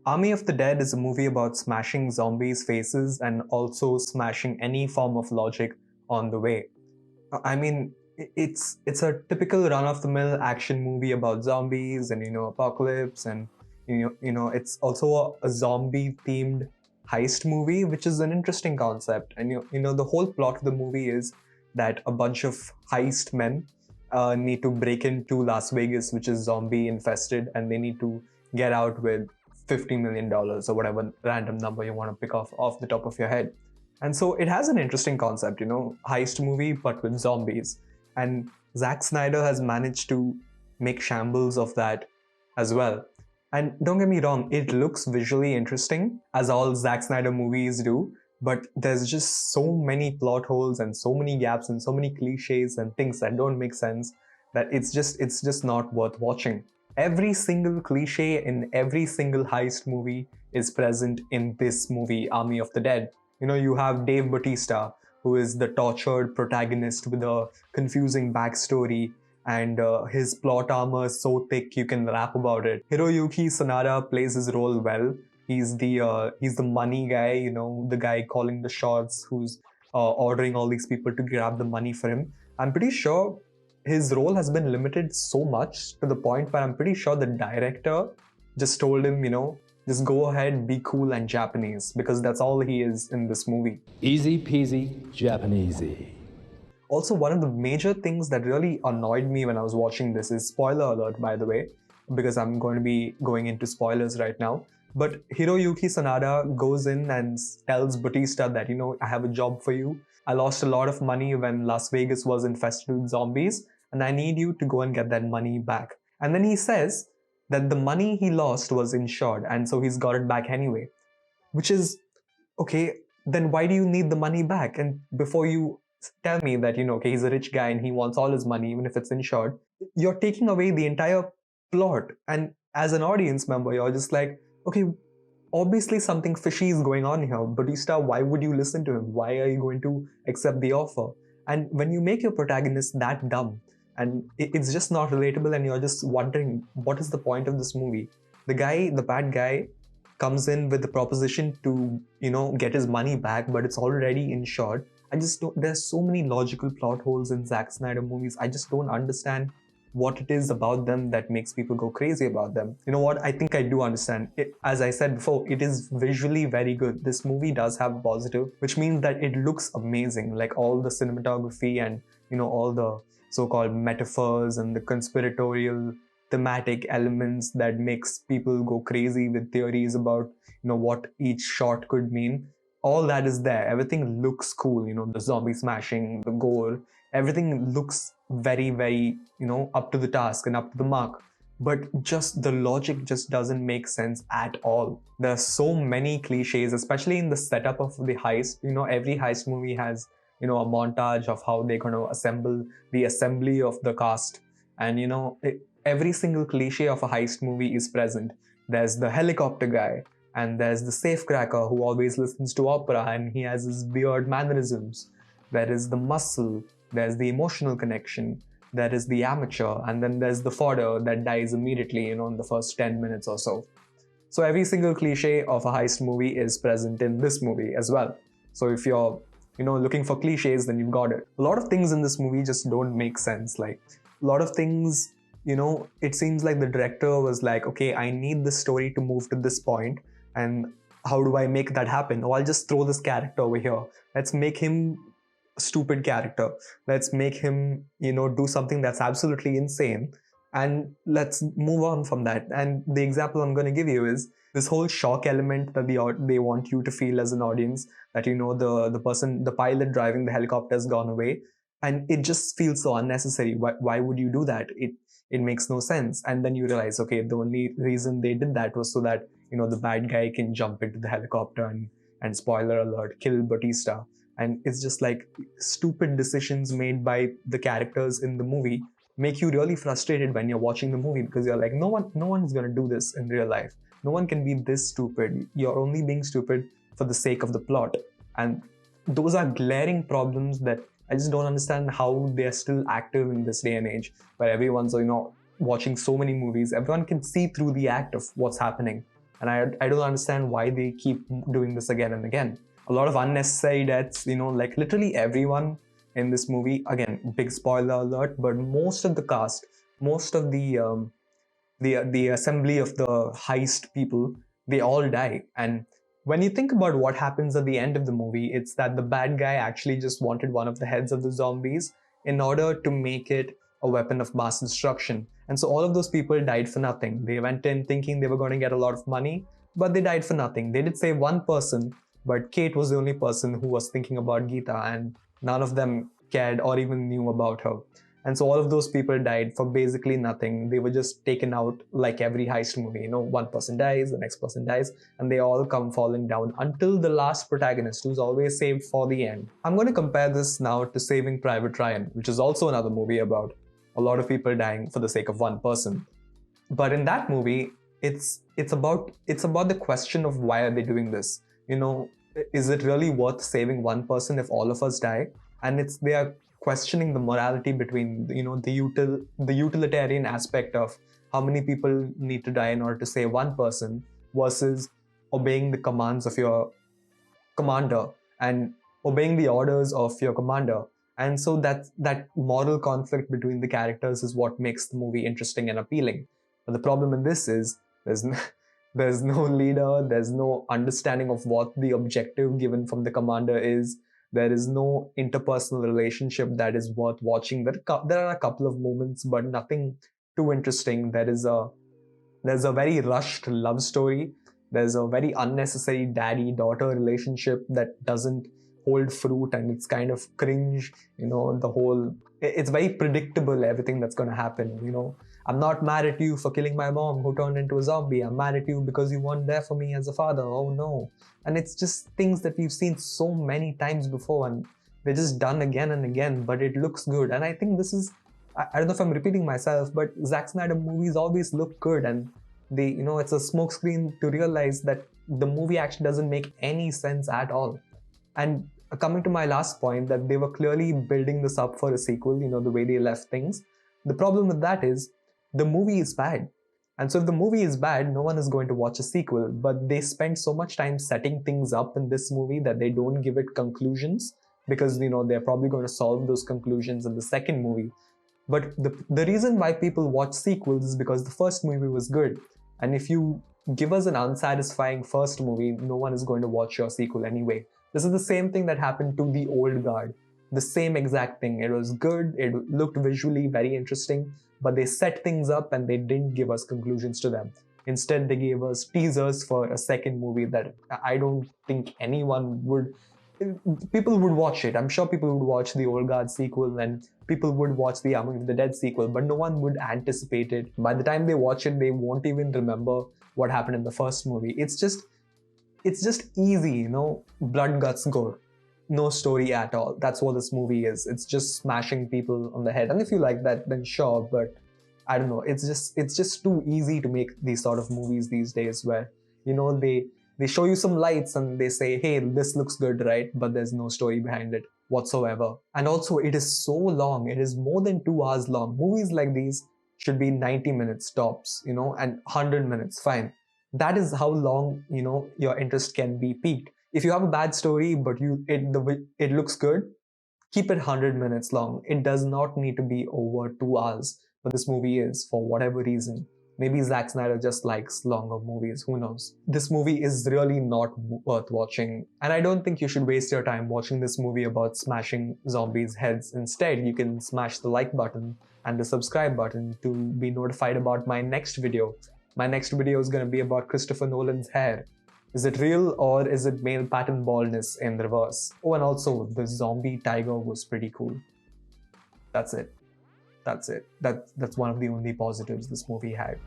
Army of the Dead is a movie about smashing zombies' faces and also smashing any form of logic on the way. I mean, it's a typical run-of-the-mill action movie about zombies and apocalypse, and it's also a zombie-themed heist movie, which is an interesting concept. And the whole plot of the movie is that a bunch of heist men need to break into Las Vegas, which is zombie infested, and they need to get out with $50 million or whatever random number you want to pick off the top of your head. And so it has an interesting concept, heist movie, but with zombies. And Zack Snyder has managed to make shambles of that as well. And don't get me wrong, it looks visually interesting, as all Zack Snyder movies do, but there's just so many plot holes and so many gaps and so many cliches and things that don't make sense that it's just not worth watching. Every single cliche in every single heist movie is present in this movie, Army of the Dead. You have Dave Bautista, who is the tortured protagonist with a confusing backstory, and his plot armor is so thick you can rap about it. Hiroyuki Sanada plays his role well. He's the money guy, the guy calling the shots, who's ordering all these people to grab the money for him. I'm pretty sure his role has been limited so much to the point where I'm pretty sure the director just told him, just go ahead, be cool and Japanese, because that's all he is in this movie. Easy peasy Japanesey. Also, one of the major things that really annoyed me when I was watching this is, spoiler alert by the way, because I'm going to be going into spoilers right now, but Hiroyuki Sanada goes in and tells Batista that, I have a job for you. I lost a lot of money when Las Vegas was infested with zombies, and I need you to go and get that money back. And then he says that the money he lost was insured, and so he's got it back anyway. Which is, okay, then why do you need the money back? And before you tell me that, okay, he's a rich guy and he wants all his money, even if it's insured, you're taking away the entire plot. And as an audience member, you're just like, okay, obviously something fishy is going on here. Batista, why would you listen to him? Why are you going to accept the offer? And when you make your protagonist that dumb, and it's just not relatable, and you're just wondering, what is the point of this movie? The bad guy, comes in with the proposition to, get his money back, but it's already insured. There's so many logical plot holes in Zack Snyder movies. I just don't understand what it is about them that makes people go crazy about them. You know what? I think I do understand. As I said before, it is visually very good. This movie does have positive, which means that it looks amazing. Like all the cinematography and, all the so-called metaphors and the conspiratorial thematic elements that makes people go crazy with theories about, what each shot could mean. All that is there. Everything looks cool, the zombie smashing, the gore, everything looks very, very, up to the task and up to the mark. But just the logic just doesn't make sense at all. There are so many cliches, especially in the setup of the heist. Every heist movie has, a montage of how they're going to assemble the assembly of the cast. And, every single cliche of a heist movie is present. There's the helicopter guy, and there's the safecracker who always listens to opera and he has his weird mannerisms. There is the muscle, there's the emotional connection, there is the amateur, and then there's the fodder that dies immediately, in the first 10 minutes or so. So every single cliche of a heist movie is present in this movie as well. So if you're, looking for cliches, then you've got it. A lot of things in this movie just don't make sense. Like, a lot of things, it seems like the director was like, okay, I need this story to move to this point, and how do I make that happen? Oh, I'll just throw this character over here. Let's make him a stupid character. Let's make him, do something that's absolutely insane, and let's move on from that. And the example I'm going to give you is this whole shock element that they want you to feel as an audience, that the pilot driving the helicopter has gone away, and it just feels so unnecessary. Why would you do that? It makes no sense. And then you realize, okay, the only reason they did that was so that the bad guy can jump into the helicopter and spoiler alert, kill Batista. And it's just like stupid decisions made by the characters in the movie make you really frustrated when you're watching the movie, because you're like, no one's gonna do this in real life. No one can be this stupid. You're only being stupid for the sake of the plot. And those are glaring problems that I just don't understand how they're still active in this day and age, where everyone's, watching so many movies. Everyone can see through the act of what's happening. And I don't understand why they keep doing this again and again. A lot of unnecessary deaths, like literally everyone in this movie. Again, big spoiler alert, but most of the cast, most of the assembly of the heist people, they all die. And when you think about what happens at the end of the movie, it's that the bad guy actually just wanted one of the heads of the zombies in order to make it a weapon of mass destruction. And so all of those people died for nothing. They went in thinking they were going to get a lot of money, but they died for nothing. They did save one person, but Kate was the only person who was thinking about Geeta, and none of them cared or even knew about her. And so all of those people died for basically nothing. They were just taken out like every heist movie. One person dies, the next person dies, and they all come falling down until the last protagonist, who's always saved for the end. I'm going to compare this now to Saving Private Ryan, which is also another movie about a lot of people dying for the sake of one person. But in that movie, it's about the question of why are they doing this? Is it really worth saving one person if all of us die? And they are questioning the morality between the utilitarian aspect of how many people need to die in order to save one person versus obeying the commands of your commander and obeying the orders of your commander. And so that moral conflict between the characters is what makes the movie interesting and appealing. But the problem in this is there's no leader, there's no understanding of what the objective given from the commander is. There is no interpersonal relationship that is worth watching. There are a couple of moments, but nothing too interesting. There's a very rushed love story. There's a very unnecessary daddy-daughter relationship that doesn't hold fruit, and it's kind of cringe. It's very predictable, everything that's going to happen. I'm not mad at you for killing my mom who turned into a zombie. I'm mad at you because you weren't there for me as a father. Oh no. And it's just things that we've seen so many times before, and they're just done again and again, but it looks good. And I think this is, I don't know if I'm repeating myself, but Zack Snyder movies always look good, and it's a smokescreen to realize that the movie actually doesn't make any sense at all. And coming to my last point, that they were clearly building this up for a sequel, the way they left things. The problem with that is the movie is bad. And so if the movie is bad, no one is going to watch a sequel. But they spend so much time setting things up in this movie that they don't give it conclusions, because they're probably going to solve those conclusions in the second movie. But the reason why people watch sequels is because the first movie was good. And if you give us an unsatisfying first movie, no one is going to watch your sequel anyway. This is the same thing that happened to The Old Guard. The same exact thing. It was good, it looked visually very interesting, but they set things up and they didn't give us conclusions to them. Instead, they gave us teasers for a second movie that I don't think people would watch it. I'm sure people would watch the Old Guard sequel, and people would watch the Army of the Dead sequel, but no one would anticipate it. By the time they watch it, they won't even remember what happened in the first movie. It's just easy, blood, guts, gore. No story at all. That's what this movie is. It's just smashing people on the head. And if you like that, then sure, but I don't know. It's just too easy to make these sort of movies these days, where, they show you some lights and they say, hey, this looks good, right? But there's no story behind it whatsoever. And also, it is so long. It is more than 2 hours long. Movies like these should be 90 minutes tops, and 100 minutes, fine. That is how long, your interest can be piqued. If you have a bad story, but it looks good, keep it 100 minutes long. It does not need to be over 2 hours, but this movie is, for whatever reason. Maybe Zack Snyder just likes longer movies, who knows. This movie is really not worth watching, and I don't think you should waste your time watching this movie about smashing zombies' heads. Instead, you can smash the like button and the subscribe button to be notified about my next video. My next video is going to be about Christopher Nolan's hair. Is it real, or is it male pattern baldness in reverse? Oh, and also, the zombie tiger was pretty cool. That's it. That's one of the only positives this movie had.